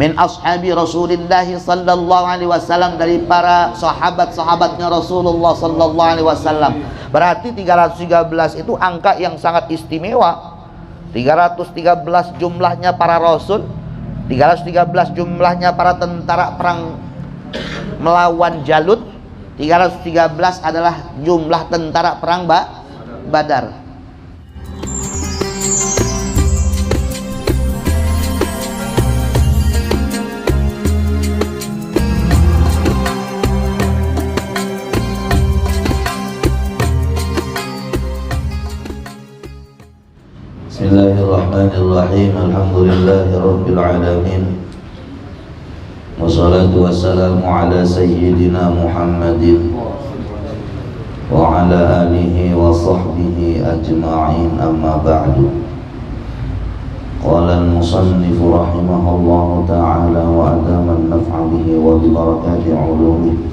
min ashabi Rasulillah sallallahu alaihi wasallam, dari para sahabat-sahabatnya Rasulullah sallallahu alaihi wasallam. Berarti 313 itu angka yang sangat istimewa. 313 jumlahnya para rasul, 313 jumlahnya para tentara perang melawan Jalut, 313 adalah jumlah tentara perang Badar. Bismillahirrahmanirrahim. Alhamdulillahirabbil alamin. Wassalatu wassalamu ala sayyidina Muhammadin wa ala alihi wa sahbihi ajma'in, amma ba'du. Qala al-musannif rahimahullahu ta'ala wa adama an-naf'a bihi wa bi barakati 'ulumihi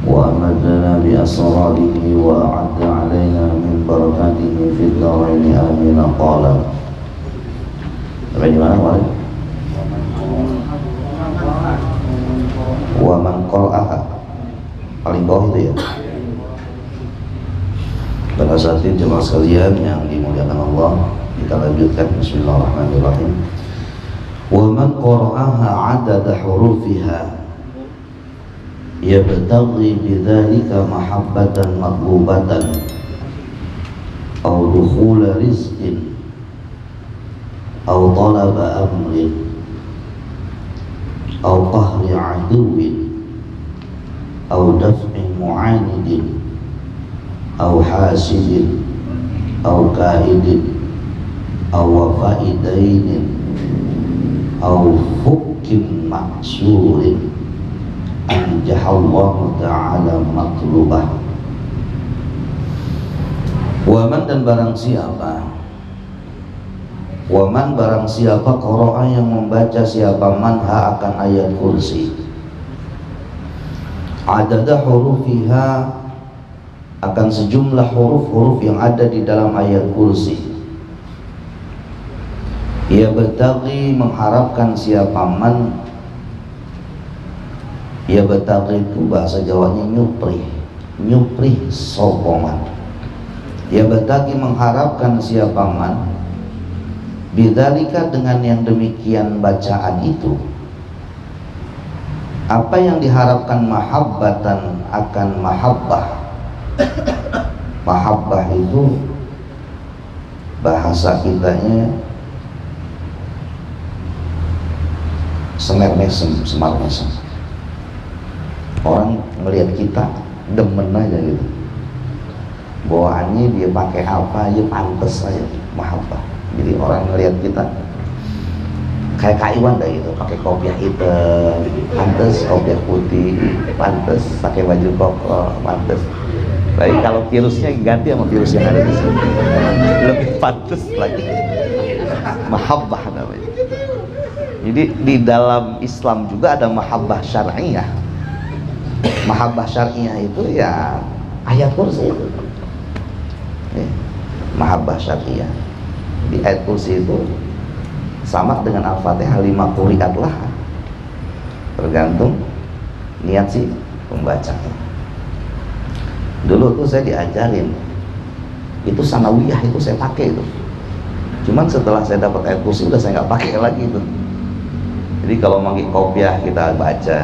wa amadana bi asrarihi wa a'adda alaina min barakatihi fid dharaini amin. Qala, sampai di mana kemarin? Wa man qara'aha, paling bawah itu ya. Para hadirin jemaah sekalian yang dimuliakan Allah, kita lanjutkan. Bismillahirrahmanirrahim. Wa man qara'aha 'adada hurufiha yabtaghi bidzalika mahabbatan matlubatan aw dukhula rizqin aw talaba amrin aw qahri aduwin aw daf'i mu'anidin aw hasidin aw kaidin aw wafa'i dainin aw fukkin maksurin anjahallahu ta'ala matlubah. Waman, dan barang siapa, waman barang siapa qara'a yang membaca, siapa manha akan ayat kursi, adada hurufiha akan sejumlah huruf-huruf yang ada di dalam ayat kursi, ia bertaghi mengharapkan, siapa man, ia bertaghi itu bahasa Jawanya nyuprih sokoman. Ia bertaghi mengharapkan, siapa man, bidzalika dengan yang demikian bacaan itu. Apa yang diharapkan? Mahabbatan, akan mahabbah. Mahabbah itu bahasa kitanya semar mesem. Orang melihat kita demen aja gitu, bawaannya dia pakai apa aja pantes aja, mahabbah. Jadi orang melihat kita kayak Kaiwan dah gitu, pakai kopiah hitam pantes, kopiah putih pantes, pakai baju koko pantes. Tapi kalau virusnya ganti sama virus yang ada di sini, lebih pantes lagi. Mahabbah namanya. Jadi di dalam Islam juga ada mahabbah syar'iyah. Mahabbah syar'iyah itu ya ayat kursi itu. Mahabbah syar'iyah di ayat kursi itu sama dengan Al-Fatihah 5 quri'at lah, tergantung niat si pembacanya. Dulu tuh saya diajarin itu sanawiyah, itu saya pakai itu. Cuman setelah saya dapat ayat kursi udah saya nggak pakai lagi itu. Jadi kalau manggil kopiah kita baca,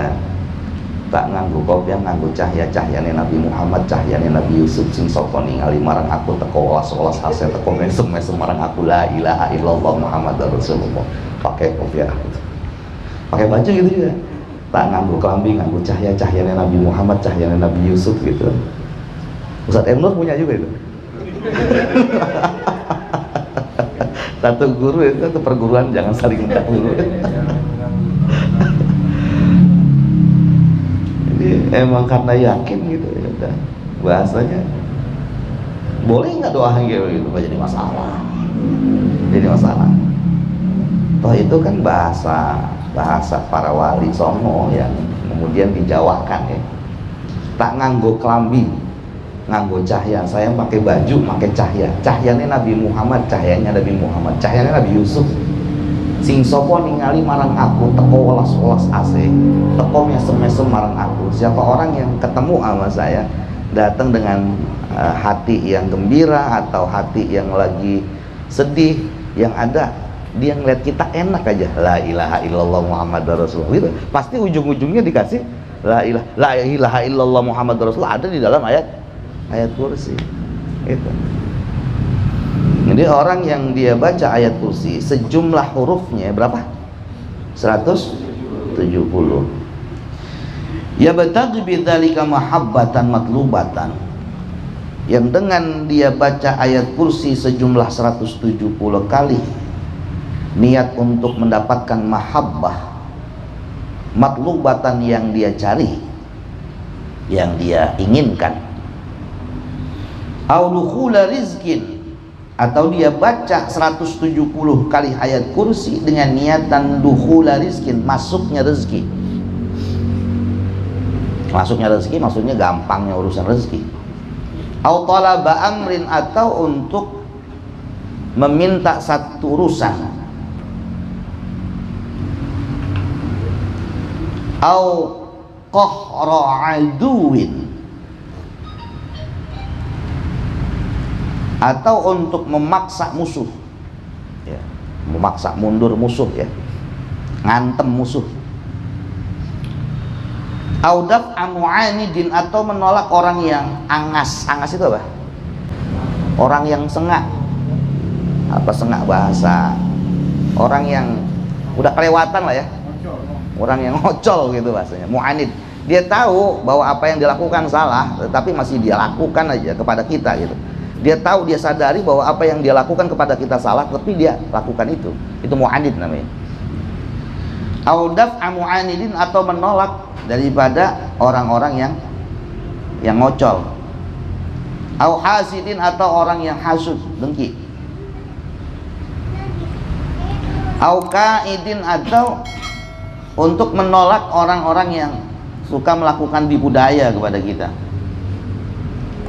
tak nganggu kopiah, nganggu cahya-cahyane Nabi Muhammad, cahyane Nabi Yusuf sing sapa ningali marang aku teko welas hasil teko mesem-mesem marang aku la ilaha illallah Muhammadar Rasulullah. Pakai kopiah gitu. Pakai baju gitu juga. Tak nganggu kelambi, nganggu cahya-cahyane Nabi Muhammad, cahyane Nabi Yusuf gitu. Ustaz Nur punya juga itu. Satu guru itu, satu perguruan, jangan saling mendahului. Emang karena yakin gitu ya udah, bahasanya boleh nggak doa gitu, jadi masalah. Toh itu kan bahasa para wali songo yang kemudian dijawakan ya. Tak nganggo kelambi, nganggo cahya. Saya pakai baju, pakai cahya. Cahyanya Nabi Muhammad, cahyanya Nabi Muhammad, cahyanya Nabi Yusuf. Sing sopo ningali marang aku teko welas-welas AC, teko mesem-mesem marang aku. Siapa orang yang ketemu sama saya datang dengan hati yang gembira atau hati yang lagi sedih, yang ada dia ngeliat kita enak aja, la ilaha illallah Muhammadur Rasulullah gitu. Pasti ujung-ujungnya dikasih la ilaha illallah Muhammadur Rasulullah, ada di dalam ayat kursi itu. Jadi orang yang dia baca ayat kursi sejumlah hurufnya berapa? 170. Ya bataghi bidzalika mahabbatan matlubatan. Yang dengan dia baca ayat kursi sejumlah 170 kali, niat untuk mendapatkan mahabbah matlubatan yang dia cari, yang dia inginkan. Au dukhula rizkin, atau dia baca 170 kali ayat kursi dengan niatan dukhula rizkin, masuknya rezeki. Masuknya rezeki maksudnya gampangnya urusan rezeki. Au talaba amrin, atau untuk meminta satu urusan. Au qahra aduwin, atau untuk memaksa musuh ya, memaksa mundur musuh ya, ngantem musuh. Audaf amu'anidin, atau menolak orang yang angas. Angas itu apa? Orang yang sengak. Apa sengak bahasa? Orang yang udah kelewatan lah ya, orang yang ngocol gitu bahasanya, mu'anid. Dia tahu bahwa apa yang dilakukan salah, tetapi masih dia lakukan aja kepada kita gitu. Dia tahu, dia sadari bahwa apa yang dia lakukan kepada kita salah, tapi dia lakukan itu mu'anid namanya. Audaf amu'anidin, atau menolak daripada orang-orang yang ngocol. Au hasidin, atau orang yang hasud, dengki. Au kaidin, atau untuk menolak orang-orang yang suka melakukan tipu daya kepada kita.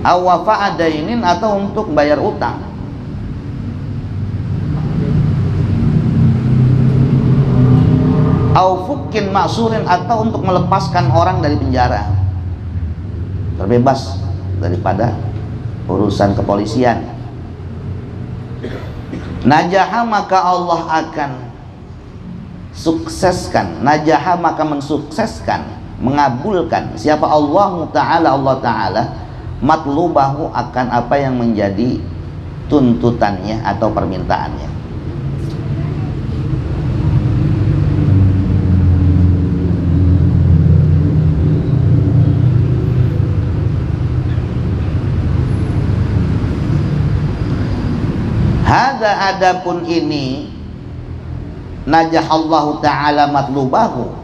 Au wafa'adainin, atau untuk bayar utang. Au fukin maksurin, atau untuk melepaskan orang dari penjara, terbebas daripada urusan kepolisian. Najaha, maka Allah akan sukseskan. Najaha, maka mensukseskan, mengabulkan. Siapa Allah Ta'ala matlubahu, akan apa yang menjadi tuntutannya atau permintaannya. Hada, adapun ini, najahallahu ta'ala matlubahu,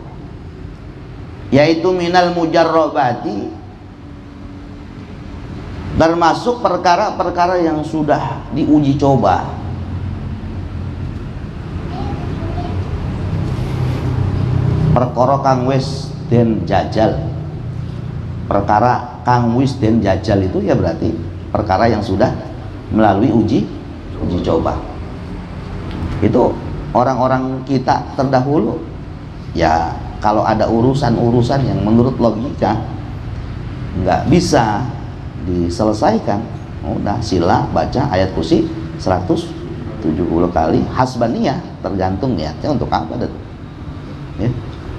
yaitu minal mujarrabati, termasuk perkara-perkara yang sudah diuji coba. Perkara kang wis den jajal. Perkara kang wis den jajal itu ya berarti perkara yang sudah melalui uji coba. Itu orang-orang kita terdahulu ya, kalau ada urusan-urusan yang menurut logika nggak bisa diselesaikan, udah sila baca ayat kursi 170 kali, hasbaniyah, tergantung niatnya untuk apa itu ya.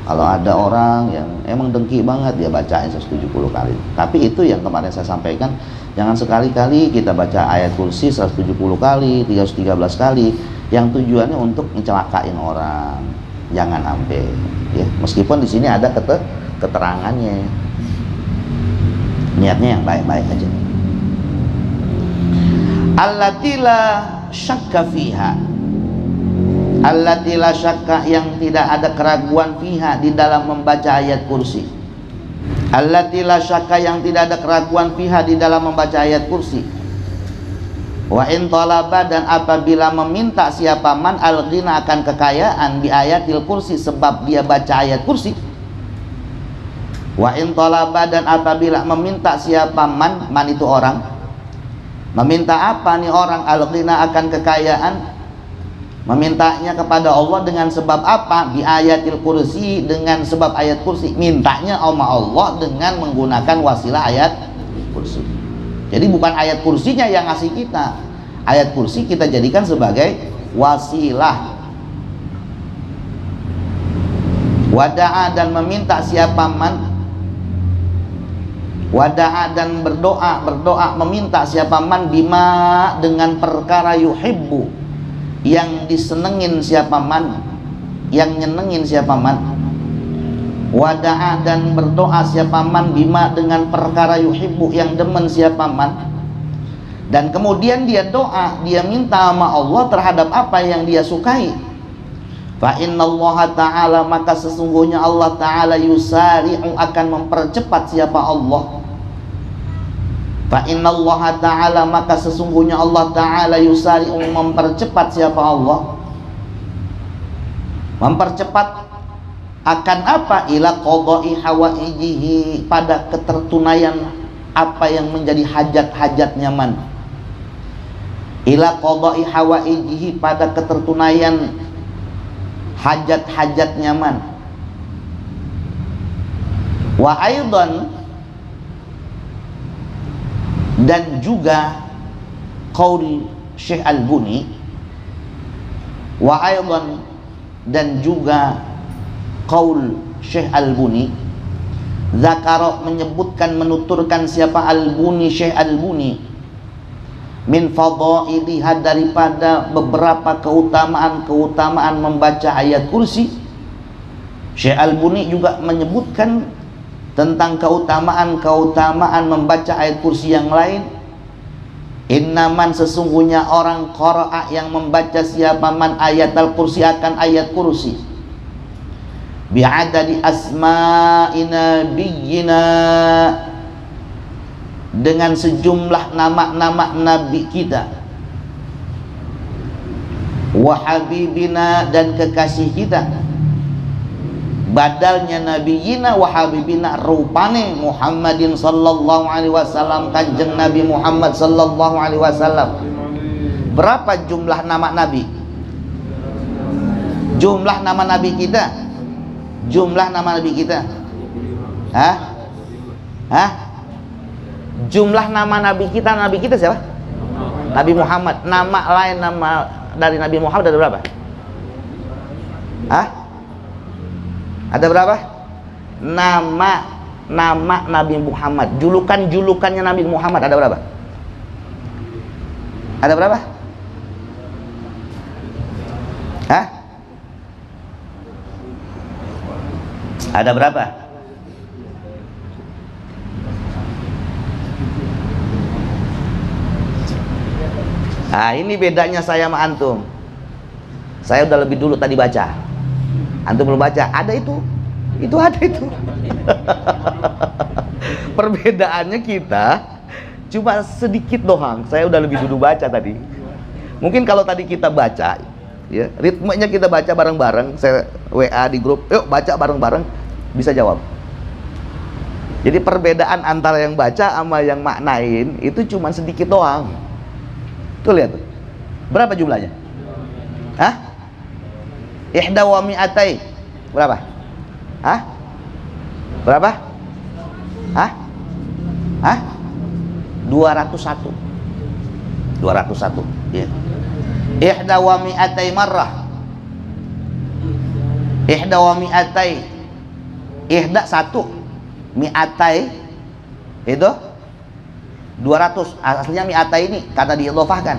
Kalau ada orang yang emang dengki banget, dia bacain 170 kali. Tapi itu yang kemarin saya sampaikan, jangan sekali-kali kita baca ayat kursi 170 kali, 313 kali yang tujuannya untuk mencelakain orang. Jangan sampai ya, meskipun di sini ada keterangannya. Niatnya yang baik-baik aja. Allati la syakka fiha, allati la syakka, yang tidak ada keraguan fiha, di dalam membaca ayat kursi. Allati la syakka, yang tidak ada keraguan fiha, di dalam membaca ayat kursi. Wa in talaba, dan apabila meminta siapa man al-ghina, akan kekayaan, bi ayatil kursi, sebab dia baca ayat kursi. Wa in talaba, dan apabila meminta siapa man itu orang, meminta apa nih orang, al-ghina, akan kekayaan, Memintanya kepada Allah dengan sebab apa? Bi ayatil kursi, dengan sebab ayat kursi. Mintanya sama Allah dengan menggunakan wasilah ayat kursi. Jadi bukan ayat kursinya yang ngasih kita. Ayat kursi kita jadikan sebagai wasilah. Wada'a dan meminta siapa man. Wada'a dan berdoa meminta siapa man bima dengan perkara yuhibbu, yang disenengin siapa man, yang nyenengin siapa man. Wada'a dan berdoa siapa man bima dengan perkara yuhibbu, yang demen siapa man. Dan kemudian dia doa, dia minta sama Allah terhadap apa yang dia sukai. Fa innallaha ta'ala, maka sesungguhnya Allah ta'ala yusari'u, akan mempercepat siapa Allah. Fa innallaha ta'ala, maka sesungguhnya Allah ta'ala yusari'u, mempercepat siapa Allah. Mempercepat akan apa? Ila qada'i hawaijihi, pada ketertunaian apa yang menjadi hajat-hajatnya man. Ila qada'i hawaijihi, pada ketertunaian hajat-hajatnya man. Wa aidan, dan juga qaul Syekh Al-Buni. Wa aidan, dan juga qaul Syekh Al-Buni. Zakara, menyebutkan, menuturkan siapa Al-Buni, Syekh Al-Buni, min fadailiha, daripada beberapa keutamaan-keutamaan membaca ayat kursi. Syekh Al-Buni juga menyebutkan tentang keutamaan-keutamaan membaca ayat kursi yang lain. Innaman, sesungguhnya orang qara'a, yang membaca siapa man ayat al-kursi, akan ayat kursi, bi'adadi asma'i nabiyyina, dengan sejumlah nama-nama nabi kita, wa habibina, dan kekasih kita. Badalnya nabiyina wa habibina, rupane Muhammadin sallallahu alaihi wasallam, kanjeng Nabi Muhammad sallallahu alaihi wasallam. Berapa jumlah nama nabi? Jumlah nama nabi kita? Jumlah nama nabi kita? Hah? Jumlah nama nabi kita siapa? Nabi Muhammad. Nama lain, nama dari Nabi Muhammad ada berapa? Ada berapa? Nama Nabi Muhammad, julukannya Nabi Muhammad ada berapa? Ada berapa? Ada berapa? Ini bedanya saya sama antum. Saya udah lebih dulu tadi baca, antum belum baca. Ada itu ada itu. Perbedaannya kita cuma sedikit doang. Saya udah lebih dulu baca tadi. Mungkin kalau tadi kita baca, ya, ritmenya kita baca bareng-bareng, saya WA di grup, yuk baca bareng-bareng, bisa jawab. Jadi perbedaan antara yang baca sama yang maknain itu cuma sedikit doang. Tuh lihat tuh. Berapa jumlahnya? Ihda wa mi'atai. Berapa? Berapa? 201. 201. Ya. Ihda wa mi'atai marrah. Ihda wa mi'atai. Ihda satu, mi'atai itu 200. Aslinya mi'atai ini karena diidhofahkan.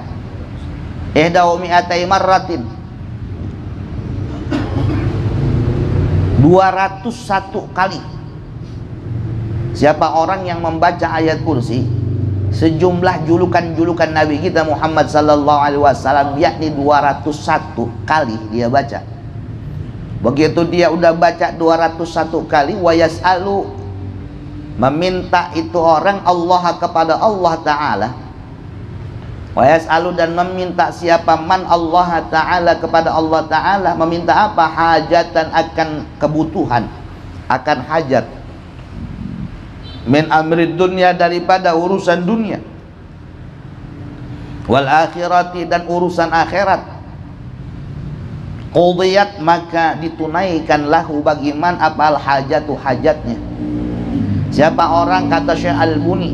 Ihda wa mi'atai marratin, 201 kali. Siapa orang yang membaca ayat kursi sejumlah julukan Nabi kita Muhammad sallallahu alaihi wasallam, yakni 201 kali dia baca. Begitu dia udah baca 201 kali, wa yas'alu, meminta itu orang Allah kepada Allah Ta'ala. Wa yas'alu, dan meminta siapa man Allah Ta'ala kepada Allah Ta'ala. Meminta apa? Hajatan, akan kebutuhan, akan hajat. Min amri dunia, daripada urusan dunia. Wal akhirati, dan urusan akhirat. qudiyat maka ditunaikan lahu bagi man apa al-hajatu hajatnya. Siapa orang, kata Syekh Al-Buni,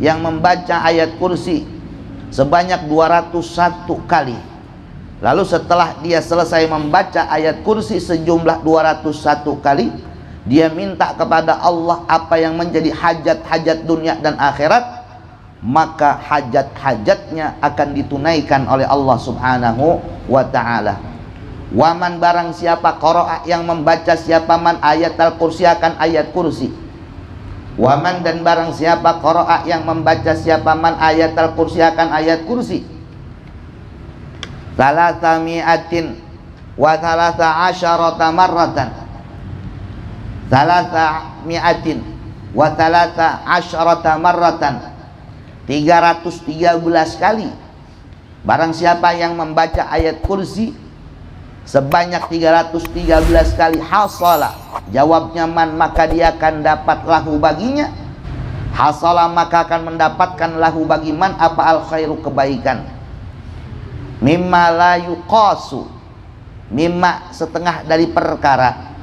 yang membaca ayat kursi sebanyak 201 kali, lalu setelah dia selesai membaca ayat kursi sejumlah 201 kali, dia minta kepada Allah apa yang menjadi hajat-hajat dunia dan akhirat, maka hajat-hajatnya akan ditunaikan oleh Allah Subhanahu wa ta'ala. Waman barang siapa qara'a yang membaca siapa man ayat al-kursi akan ayat kursi. Waman dan barang siapa qara'a yang membaca siapa man ayat al-kursi akan ayat kursi. Salasa mi'atin wa salasa asyarata marratan. Salasa mi'atin wa salasa asyarata marratan. 313 kali. Barang siapa yang membaca ayat kursi sebanyak 313 kali, hasala, jawabnya man, maka dia akan dapat lahu baginya, hasala maka akan mendapatkan lahu bagi man apa al khairu kebaikan, mimma la yuqasu, mimma setengah dari perkara,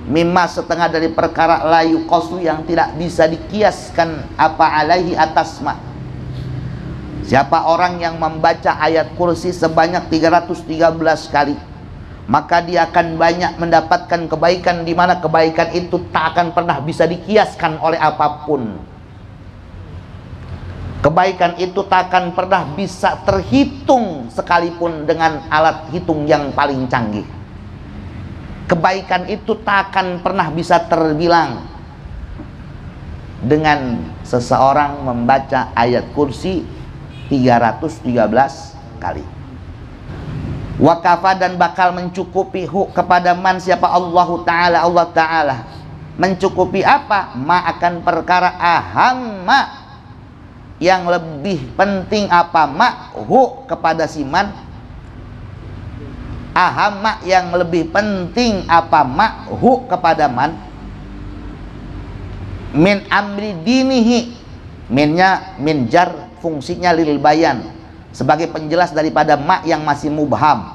mimma setengah dari perkara la yuqasu yang tidak bisa dikiaskan apa alaihi atas ma. Siapa orang yang membaca ayat kursi sebanyak 313 kali, maka dia akan banyak mendapatkan kebaikan, di mana kebaikan itu tak akan pernah bisa dikiaskan oleh apapun. Kebaikan itu tak akan pernah bisa terhitung sekalipun dengan alat hitung yang paling canggih. Kebaikan itu tak akan pernah bisa terbilang dengan seseorang membaca ayat kursi 313 kali. Wakafa dan bakal mencukupi hu kepada man siapa Allah Ta'ala, Allah Ta'ala mencukupi apa? Ma akan perkara ahamma yang lebih penting apa? Ma hu kepada si man, ahamma yang lebih penting apa? Ma hu kepada man, min amri dinihi, minnya min jar, fungsinya lil bayan sebagai penjelas daripada ma yang masih mubham.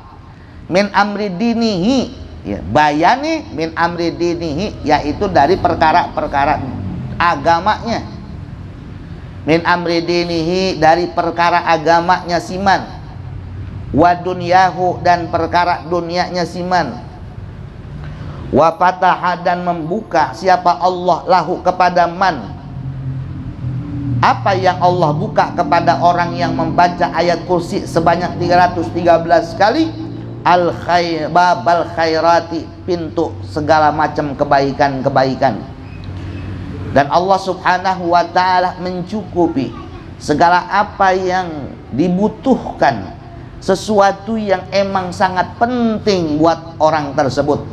Min amri dinihi, ya, bayani min amri dinihi, yaitu dari perkara-perkara agamanya. Min amri dinihi, dari perkara agamanya siman. Wa dunyahu, dan perkara dunianya siman. Wa fataha, dan membuka siapa Allah lahu kepada man. Apa yang Allah buka kepada orang yang membaca ayat kursi sebanyak 313 kali? Babal khairati, pintu segala macam kebaikan-kebaikan. Dan Allah Subhanahu wa ta'ala mencukupi segala apa yang dibutuhkan, sesuatu yang emang sangat penting buat orang tersebut.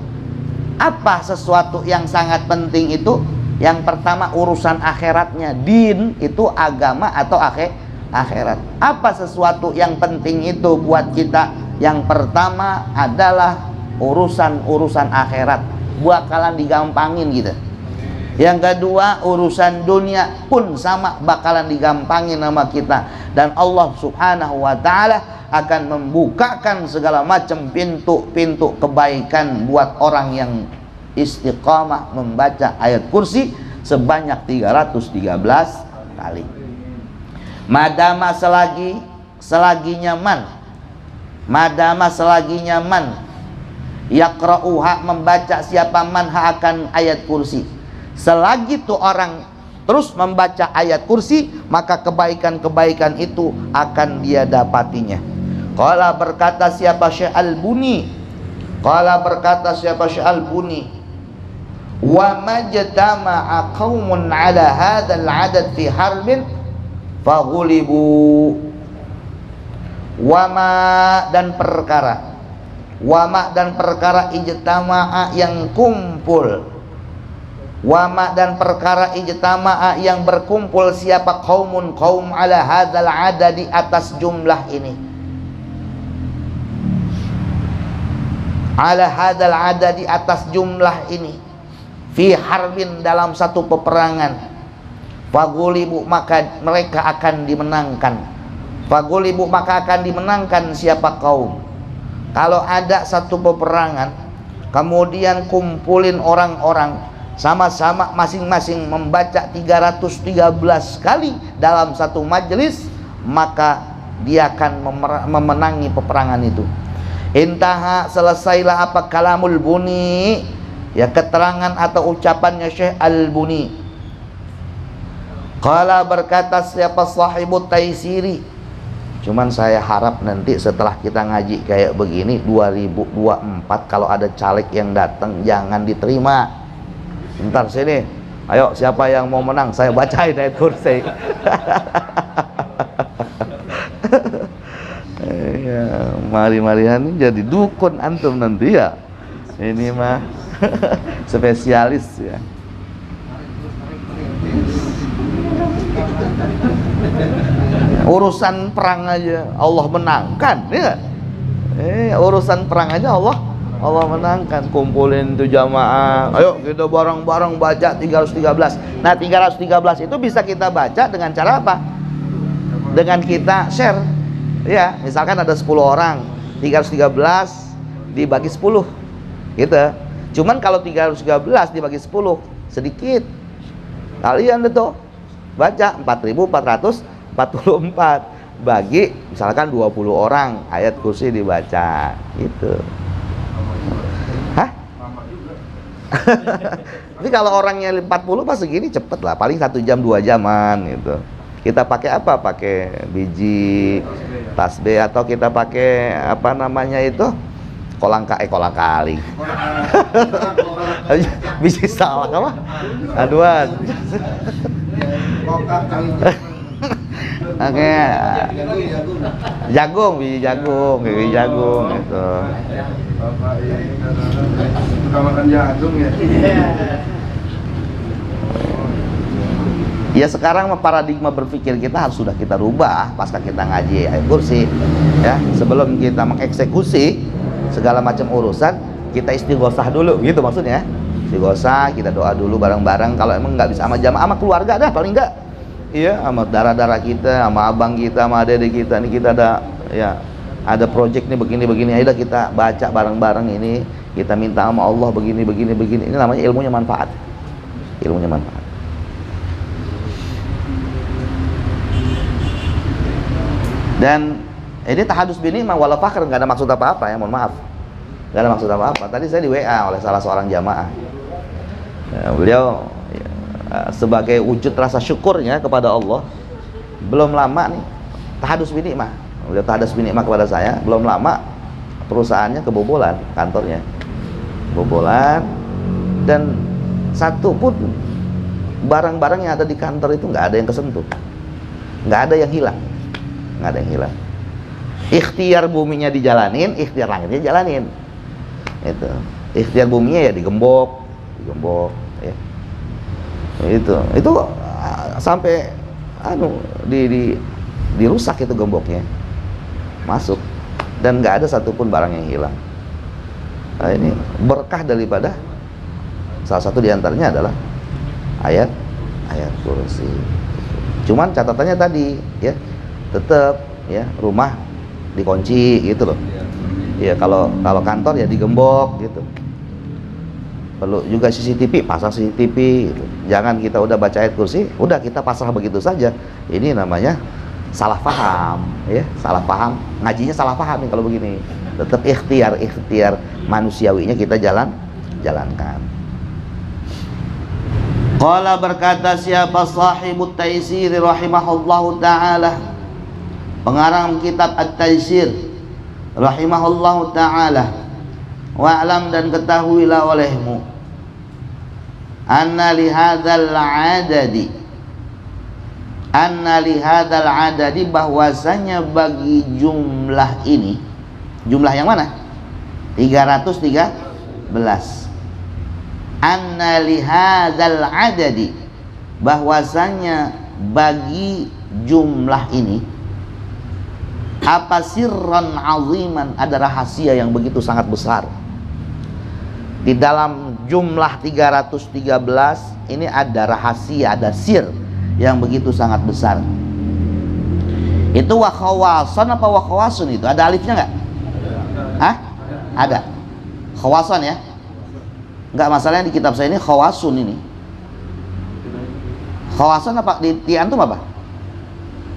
Apa sesuatu yang sangat penting itu? Yang pertama urusan akhiratnya. Din itu agama atau akhirat. Apa sesuatu yang penting itu buat kita? Yang pertama adalah urusan akhirat, bakalan digampangin gitu. Yang kedua urusan dunia pun sama, bakalan digampangin sama kita. Dan Allah Subhanahu wa ta'ala akan membukakan segala macam pintu-pintu kebaikan buat orang yang istiqamah membaca ayat kursi sebanyak 313 kali. Madama selagi nyaman, madama selagi nyaman, yaqra'uha membaca siapa man akan ayat kursi. Selagi tuh orang terus membaca ayat kursi, maka kebaikan-kebaikan itu akan dia dapatinya. Qala berkata siapa Syekh Al-Buni, qala berkata siapa Syekh Al-Buni, wa majtama'a qaumun 'ala hadzal 'adad fi harbin faghulibu. Wama dan perkara, wama dan perkara ijtama'a yang kumpul, wama dan perkara ijtama'a yang berkumpul siapa qaumun qaum 'ala hadzal 'adad, di atas jumlah ini, 'ala hadzal 'adad, di atas jumlah ini, fi harbin dalam satu peperangan, fagulibu maka mereka akan dimenangkan, fagulibu maka akan dimenangkan siapa kaum. Kalau ada satu peperangan, kemudian kumpulin orang-orang, sama-sama masing-masing membaca 313 kali dalam satu majelis, maka dia akan memenangi peperangan itu. Intaha, selesailah apa kalamul Buni, ya keterangan atau ucapannya Syekh Al-Buni. Qala, berkata siapa sahibut Taisiri. Cuman saya harap nanti setelah kita ngaji kayak begini 2024, kalau ada caleg yang datang jangan diterima. Ntar sini, ayo siapa yang mau menang, saya bacain ayat kursi. Ya, mari-marian jadi dukun antum nanti ya. Ini mah spesialis ya. Urusan perang aja Allah menangkan, ya. Urusan perang aja Allah menangkan. Kumpulin tuh jamaah, ayo kita bareng-bareng baca 313. Nah 313 itu bisa kita baca dengan cara apa? Dengan kita share, ya. Misalkan ada 10 orang, 313 dibagi 10 gitu. Cuman kalau 313 dibagi 10 sedikit. Kalian itu baca 4444 bagi misalkan 20 orang, ayat kursi dibaca gitu. Hah? Tapi kalau orangnya 40 pas segini cepet lah, paling 1 jam 2 jaman gitu. Kita pakai apa? Pakai biji tasbih atau kita pakai apa namanya itu? Kolang kali. Biji salak apa? Aduan. Oke. Jagung, biji jagung gitu. Suka makan jagung ya. Ya sekarang paradigma berpikir kita harus sudah kita rubah pasca kita ngaji ayat kursi, ya. Sebelum kita mengeksekusi segala macam urusan, kita istighosah dulu, gitu maksudnya. Istighosah, kita doa dulu bareng-bareng. Kalau emang nggak bisa sama jamaah, sama keluarga dah paling nggak. Iya, sama darah-darah kita, sama abang kita, sama adik kita. Ini kita ada, ya, ada project nih begini. Ayo kita baca bareng-bareng ini. Kita minta sama Allah begini. Ini namanya ilmunya manfaat. Ilmunya manfaat. Dan ini tahadus binikmah wala fakhr, nggak ada maksud apa-apa ya, mohon maaf, nggak ada maksud apa-apa. Tadi saya di WA oleh salah seorang jamaah, ya, beliau ya, sebagai wujud rasa syukurnya kepada Allah, belum lama nih tahadus binikmah, beliau tahadus binikmah kepada saya, belum lama perusahaannya kebobolan, kantornya kebobolan, dan satu pun barang-barang yang ada di kantor itu nggak ada yang kesentuh, nggak ada yang hilang. Ikhtiar buminya dijalanin, ikhtiar langitnya jalanin. Itu. Ikhtiar buminya ya digembok ya. Itu sampai dirusak itu gemboknya. Masuk dan nggak ada satupun barang yang hilang. Nah, ini berkah daripada salah satu diantaranya adalah ayat kursi. Cuman catatannya tadi ya, tetap ya rumah dikunci gitu loh. Ya kalau kantor ya digembok gitu. Perlu juga CCTV, pasang CCTV gitu. Jangan kita udah baca ayat kursi, udah kita pasrah begitu saja. Ini namanya salah paham ya, salah paham. Ngajinya salah paham nih kalau begini. Tetap ikhtiar manusiawinya kita jalankan. Qala, berkata siapa sahibut Taisir rahimahullahu ta'ala, pengarang kitab At-Taisir rahimahullahu ta'ala, wa'lam, dan ketahuilah olehmu, anna lihadzal adadi, bahwasanya bagi jumlah ini, jumlah yang mana? 313. Anna lihadzal adadi, bahwasanya bagi jumlah ini apa sirran aziman, ada rahasia yang begitu sangat besar. Di dalam jumlah 313 ini ada rahasia, ada sir yang begitu sangat besar. Itu wa khawason apa wa khawasun, itu ada alifnya enggak? Hah? Ada. Khawasan ya. Enggak, masalahnya di kitab saya ini khawasun ini. Khawasan apa di antum apa?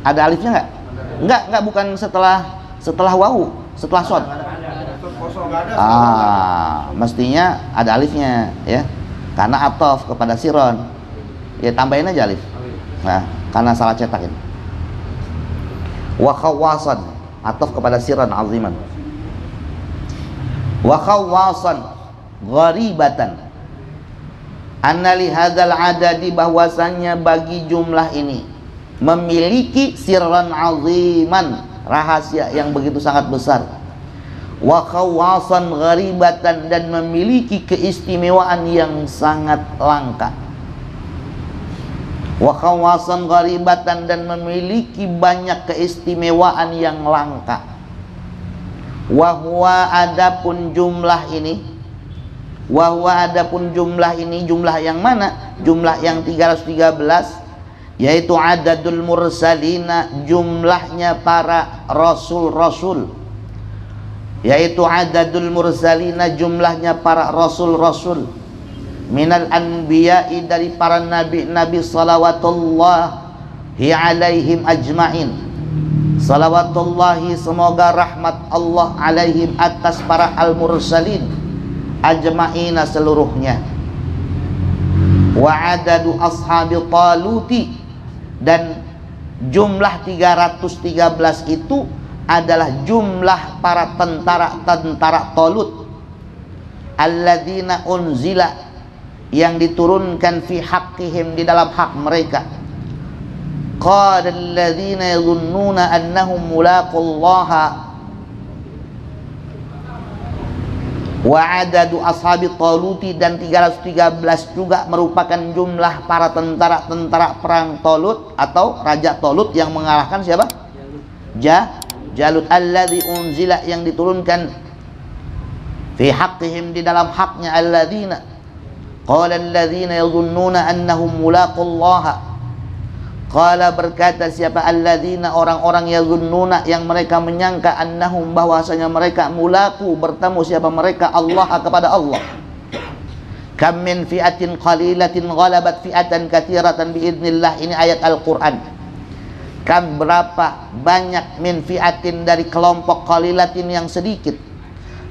Ada alifnya enggak? Enggak, bukan setelah wawu, setelah shod. Mestinya ada alifnya ya. Karena atof kepada siron. Ya tambahin aja alif. Nah, karena salah cetak ini. Wa khawasan, atof kepada siron aziman. Wa khawasan gharibatan. Anna li hadzal adadi, bahwasannya bagi jumlah ini memiliki sirran aziman, rahasia yang begitu sangat besar. Wa khawasan gharibatan, dan memiliki keistimewaan yang sangat langka. Wa khawasan gharibatan, dan memiliki banyak keistimewaan yang langka. Wa huwa, adapun jumlah ini, wa huwa, adapun jumlah ini, jumlah yang mana? Jumlah yang 313, yaitu adadul mursalina, jumlahnya para rasul-rasul. Yaitu adadul mursalina, jumlahnya para rasul-rasul. Minal anbiya'i, dari para nabi-nabi, salawatullahi alaihim ajma'in. Salawatullahi, semoga rahmat Allah, alaihim, atas para al-mursalin, ajma'ina, seluruhnya. Wa adadu ashabi taluti, dan jumlah 313 itu adalah jumlah para tentara Talut, alladzina unzila, yang diturunkan fi haqqihim, di dalam hak mereka. Qala alladzina yadhunnuna annahum mulaqullaha. Wa adadu ashabi taluti, dan 313 juga merupakan jumlah para tentara perang Talut, atau Raja Talut yang mengalahkan siapa? Jalut. Alladzi unzila, yang diturunkan fi haqqihim, di dalam haknya alladzina. Qala alladzina yadhunnuna annahum mulaqullaha. Qala, berkata siapa? Alladzina, orang-orang, yadhunnuna, yang mereka menyangka, annahum, bahwasanya mereka, mulaku, bertemu siapa mereka? Allah, kepada Allah. Kam min fi'atin qalilatin ghalabat fi'atan katsiratan biidznillah. Ini ayat Al-Qur'an. Kam, berapa banyak, min fi'atin, dari kelompok, qalilatin, yang sedikit.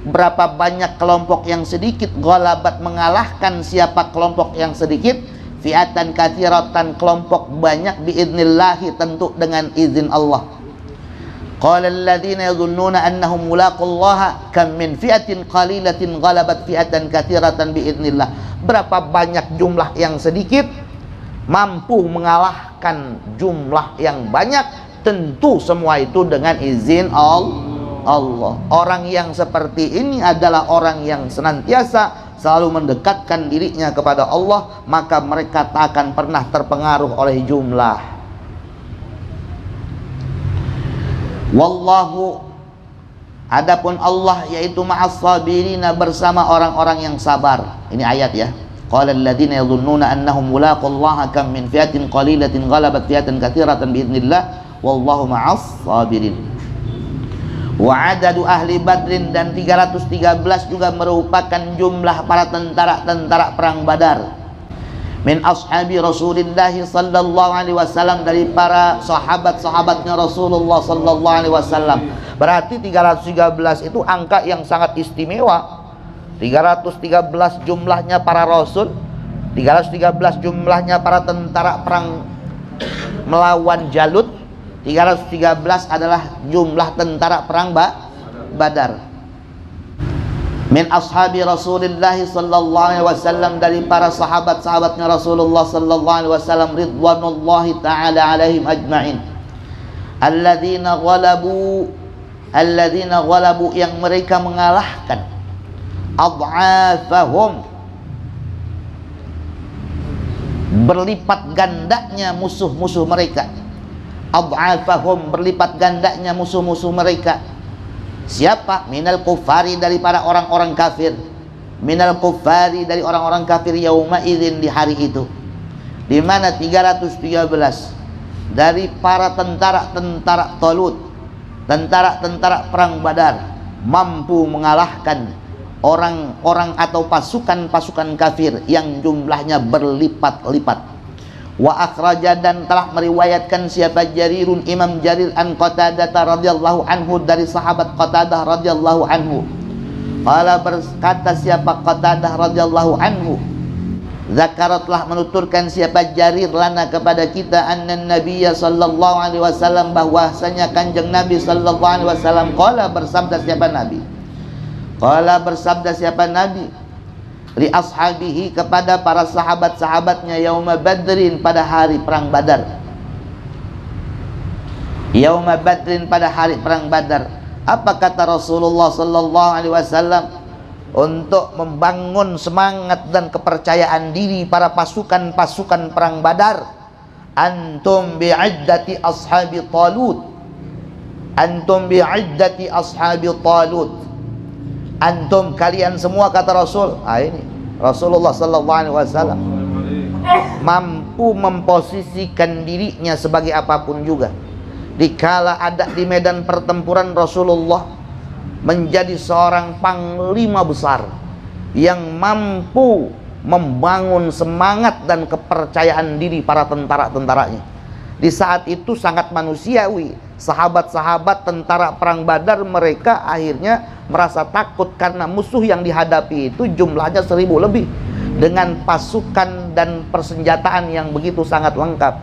Berapa banyak kelompok yang sedikit, ghalabat, mengalahkan siapa kelompok yang sedikit, fi'atan katsiratan, kelompok banyak, biidznillah, tentu dengan izin Allah. Qala alladzina yadhunnuna annahum mulaqullaha kam min fi'atin qalilatin ghalabat fi'atan katsiratan biidznillah. Berapa banyak jumlah yang sedikit mampu mengalahkan jumlah yang banyak, tentu semua itu dengan izin Allah. Orang yang seperti ini adalah orang yang senantiasa selalu mendekatkan dirinya kepada Allah, maka mereka tak akan pernah terpengaruh oleh jumlah. Wallahu, adapun Allah, yaitu ma'as sabirina, bersama orang-orang yang sabar. Ini ayat ya. Qala alladziina yadhunnuna annahum mulaqullaha kam min fi'atin qalilatin ghalabat fi'atan katsiratan biidznillah wallahu ma'as sabirin. Wa adadu ahli badrin, dan 313 juga merupakan jumlah para tentara perang Badar. Min ashabi Rasulillah sallallahu alaihi wasallam, dari para sahabat-sahabatnya Rasulullah sallallahu alaihi wasallam. Berarti 313 itu angka yang sangat istimewa. 313 jumlahnya para rasul, 313 jumlahnya para tentara perang melawan Jalut, 313 adalah jumlah tentara perang Badar. Min ashabi Rasulillah sallallahu alaihi wasallam, dari para sahabat-sahabatnya Rasulullah sallallahu alaihi wasallam, ridwanullahi taala alaihim ajma'in. Alladzina ghalabu, yang mereka mengalahkan, ad'afahum, berlipat gandanya musuh-musuh mereka. Ad'afahum, berlipat gandanya musuh-musuh mereka. Siapa? Minal kuffari, dari para orang-orang kafir. Minal kuffari, dari orang-orang kafir, yauma idzin, di hari itu. Di mana 313 dari para tentara Talut, tentara perang Badar, mampu mengalahkan orang-orang atau pasukan-pasukan kafir yang jumlahnya berlipat-lipat. Wa akhraja, dan telah meriwayatkan siapa Jarirun, Imam Jarir, an Qatadah radhiyallahu anhu, dari sahabat Qatadah radhiyallahu anhu. Qala, berkata siapa Qatadah radhiyallahu anhu, Zakarat, telah menuturkan siapa Jarir lana kepada kita, anna Nabiyya sallallahu alaihi wasallam, bahwasanya kanjeng Nabi sallallahu alaihi wasallam, qala, bersabda siapa Nabi, qala, bersabda siapa Nabi, li ashabihi, kepada para sahabat-sahabatnya, yauma badrin, pada hari perang Badar. Yauma badrin, pada hari perang Badar. Apa kata Rasulullah sallallahu alaihi wasallam untuk membangun semangat dan kepercayaan diri para pasukan-pasukan perang Badar? Antum bi'iddati ashabi Talut, antum bi'iddati ashabi Talut, antum, kalian semua, kata Rasul. Ini Rasulullah sallallahu alaihi wasallam mampu memposisikan dirinya sebagai apapun juga. Dikala ada di medan pertempuran, Rasulullah menjadi seorang panglima besar yang mampu membangun semangat dan kepercayaan diri para tentara-tentaranya. Di saat itu sangat manusiawi. Sahabat-sahabat tentara perang Badar, mereka akhirnya merasa takut karena musuh yang dihadapi itu jumlahnya 1000 lebih, dengan pasukan dan persenjataan yang begitu sangat lengkap.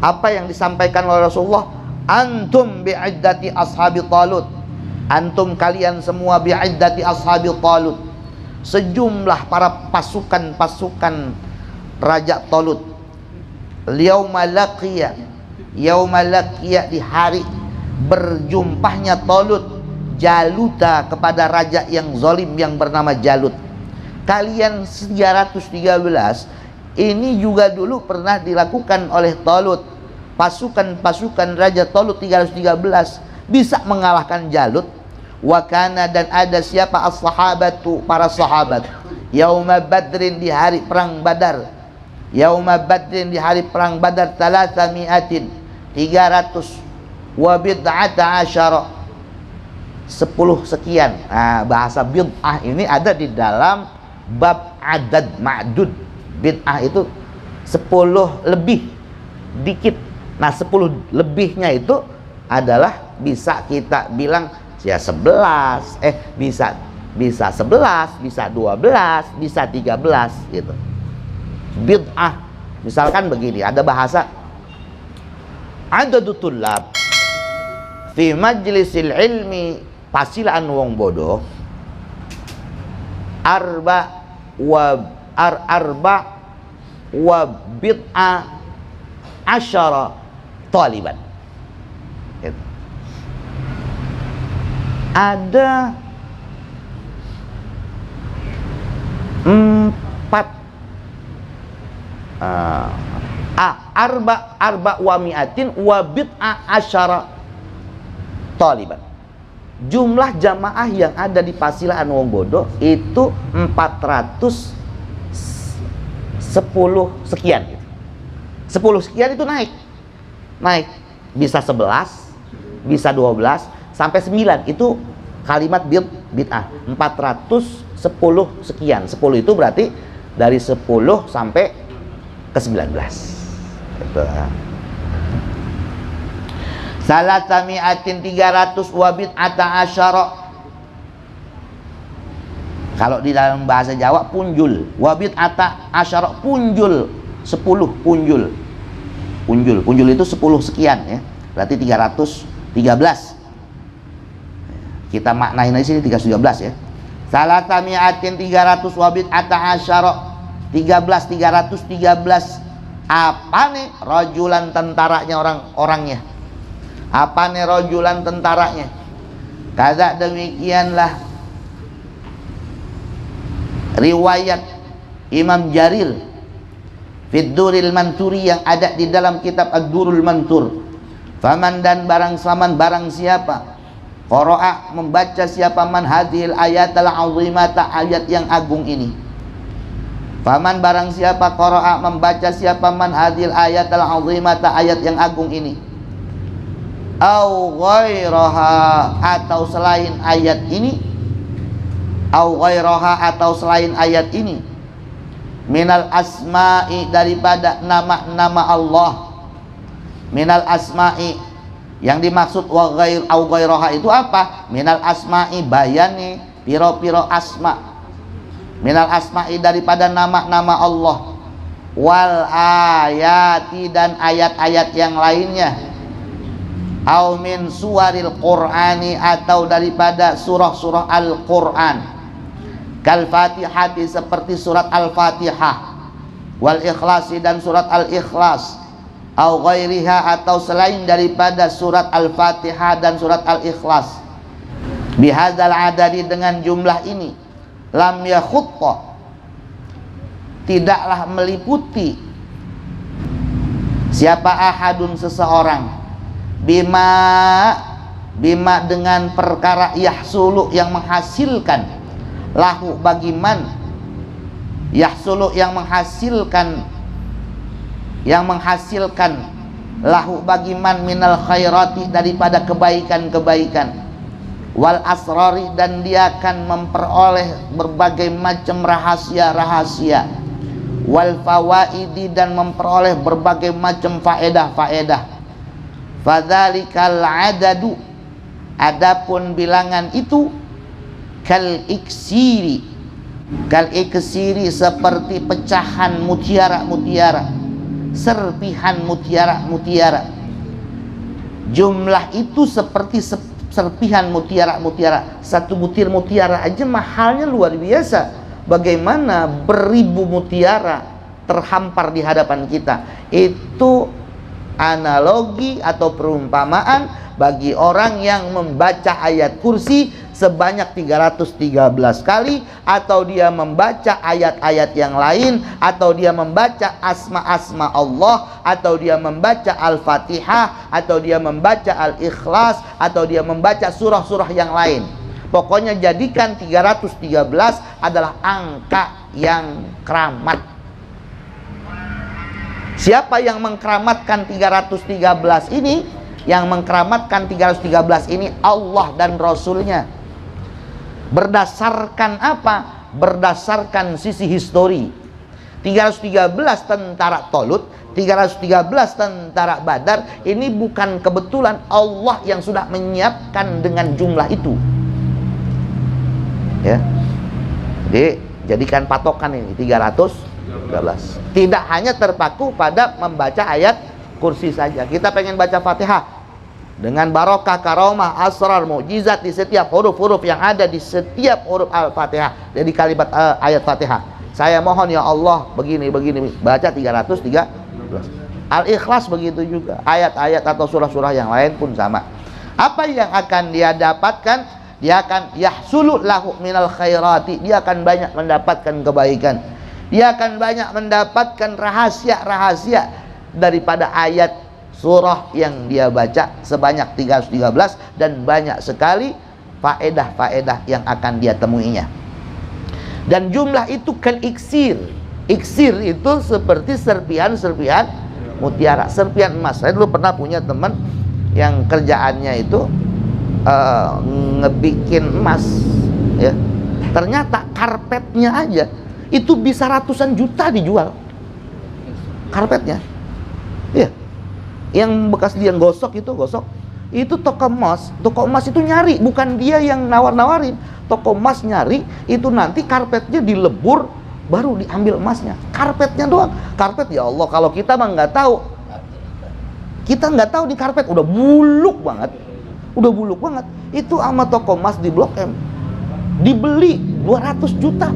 Apa yang disampaikan oleh Rasulullah? Antum bi'iddati ashabi Talut, antum, kalian semua, bi'iddati ashabi Talut, sejumlah para pasukan-pasukan Raja Talut. Yauma laqiya, yauma laqiya, di hari berjumpahnya Talut, Jaluta, kepada raja yang zalim yang bernama Jalut. Kalian 313 ini juga dulu pernah dilakukan oleh Talut. Pasukan-pasukan Raja Talut 313 bisa mengalahkan Jalut. Wa kana, dan ada siapa as-sahabatu, para sahabat, yauma badrin, di hari perang Badar, yauma badrin, di hari perang Badar, 300 wa bid'ata asyara, 10 sekian. Nah, bahasa bid'ah ini ada di dalam bab adad ma'dud. Bid'ah itu 10 lebih dikit. Nah, 10 lebihnya itu adalah bisa kita bilang ya 11, bisa 11, bisa 12, bisa 13 gitu. Bid'ah misalkan begini, ada bahasa adadut tullab fi majlisil ilmi, pasilaan wong bodoh, arba wa bid'a asyara taliban. Gitu. Ada 4 wa mi'atin wa bid'a asyara taliban. Jumlah jamaah yang ada di pasilaan wong bodoh itu 410 sekian gitu. 10 sekian itu naik, bisa 11, bisa 12, sampai 9. Itu kalimat bid'ah. 410 sekian. 10 itu berarti dari 10 sampai ke 19 gitu. Salatami'atin 300 wa bid'ata asyara. Kalau di dalam bahasa Jawa punjul, wa bid'ata asyara, punjul 10, punjul itu 10 sekian ya, berarti 313. Kita maknain aja sini 313 ya. Salatami'atin 300 wa bid'ata asyara, 313. Apa nih? Rajulan, tentaranya, orang-orangnya. Apa nih rajulan, tentaranya? Kata demikianlah riwayat Imam Jarir Fidduril Manturi yang ada di dalam kitab Ad-Durul Mantur. Faman, dan barang siapa qara'a, membaca siapa, man hadhil ayatal azimata, ayat yang agung ini. Faman, barang siapa qara'a, membaca siapa, man hadhil ayatal azimata, ayat yang agung ini. Au ghairaha, atau selain ayat ini. au ghairaha atau selain ayat ini, minal asma'i daripada nama-nama Allah, minal asma'i yang dimaksud wa ghair au ghairaha itu apa? Minal asma'i bayani piro-piro asma, minal asma'i daripada nama-nama Allah, wal ayati dan ayat-ayat yang lainnya, au min suwaril qur'ani atau daripada surah-surah Al-Qur'an, kal fatihati seperti surat Al-Fatihah, wal ikhlasi dan surat Al-Ikhlas, au ghairiha atau selain daripada surat Al-Fatihah dan surat Al-Ikhlas, bihadzal adadi dengan jumlah ini, lam yakhutta tidaklah meliputi siapa ahadun seseorang bima dengan perkara yahsulu yang menghasilkan lahu bagi man, yahsulu yang menghasilkan lahu bagi man minal khairati daripada kebaikan-kebaikan, wal asrari dan dia akan memperoleh berbagai macam rahasia-rahasia, wal fawaidi dan memperoleh berbagai macam faedah-faedah. Fadzalikal adadu adapun bilangan itu kal iksiri seperti pecahan mutiara-mutiara, serpihan mutiara-mutiara. Jumlah itu seperti serpihan mutiara-mutiara. Satu butir mutiara aja mahalnya luar biasa. Bagaimana beribu mutiara terhampar di hadapan kita. Itu analogi atau perumpamaan bagi orang yang membaca ayat kursi sebanyak 313 kali, atau dia membaca ayat-ayat yang lain, atau dia membaca asma-asma Allah, atau dia membaca Al-Fatihah, atau dia membaca Al-Ikhlas, atau dia membaca surah-surah yang lain. Pokoknya jadikan 313 adalah angka yang keramat. Siapa yang mengkeramatkan 313 ini? Yang mengkeramatkan 313 ini Allah dan Rasulnya. Berdasarkan apa? Berdasarkan sisi histori. 313 tentara Tolut, 313 tentara Badar, ini bukan kebetulan, Allah yang sudah menyiapkan dengan jumlah itu. Ya. Jadi jadikan patokan ini 313. Tidak hanya terpaku pada membaca ayat kursi saja. Kita pengen baca Fatihah dengan barokah, karomah, asrar, mukjizat di setiap huruf-huruf yang ada di setiap huruf Al-Fatihah. Jadi kalimat ayat Fatihah. Saya mohon ya Allah begini. Baca 313. Al-Ikhlas begitu juga. Ayat-ayat atau surah-surah yang lain pun sama. Apa yang akan dia dapatkan? Dia akan yahsulu lahu minal khairati. Dia akan banyak mendapatkan kebaikan. Dia akan banyak mendapatkan rahasia-rahasia daripada ayat surah yang dia baca sebanyak 313, dan banyak sekali faedah-faedah yang akan dia temuinya. Dan jumlah itu kal iksir. Iksir itu seperti serpihan-serpihan mutiara, serpihan emas. Saya dulu pernah punya teman yang kerjaannya itu ngebikin emas, ya. Ternyata karpetnya aja itu bisa ratusan juta dijual. Karpetnya, ya. Yang bekas dia gosok itu toko emas itu nyari, bukan dia yang nawar-nawarin. Toko emas nyari, itu nanti karpetnya dilebur baru diambil emasnya. Karpetnya doang. Karpet ya Allah, kalau kita mah nggak tahu. Kita nggak tahu di karpet udah buluk banget. Itu sama toko emas di Blok M dibeli 200 juta.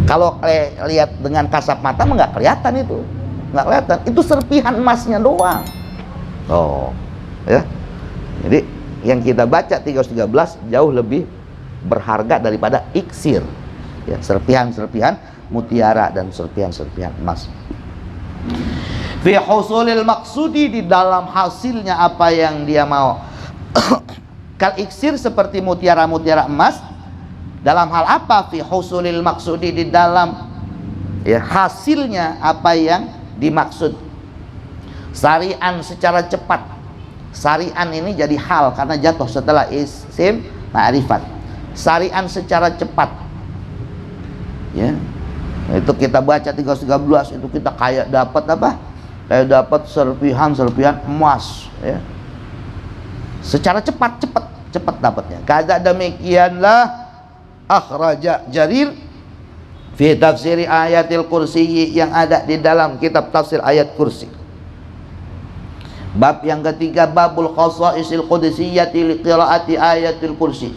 Kalau lihat dengan kasat mata mah nggak kelihatan itu. Nggak kelihatan, itu serpihan emasnya doang. Oh, ya. Jadi yang kita baca 313 jauh lebih berharga daripada iksir, ya, serpihan-serpihan mutiara dan serpihan-serpihan emas. Fi husulil maqsudi, di dalam hasilnya apa yang dia mau. Kal iksir seperti mutiara-mutiara emas. Dalam hal apa? Fi husulil maqsudi, di dalam ya hasilnya apa yang dimaksud. Sari'an secara cepat. Sari'an ini jadi hal karena jatuh setelah isim ma'rifat. Syari'an secara cepat. Ya. Itu kita baca 313 itu kita kayak dapat apa? Kayak dapat serpihan emas, ya. Secara cepat dapatnya. Kada demikianlah akhraja Jarir fi tafsiri ayatil kursi yang ada di dalam kitab tafsir ayat kursi. Bab yang ketiga, babul khasaisil qudsiyati li qiraati ayatil kursi.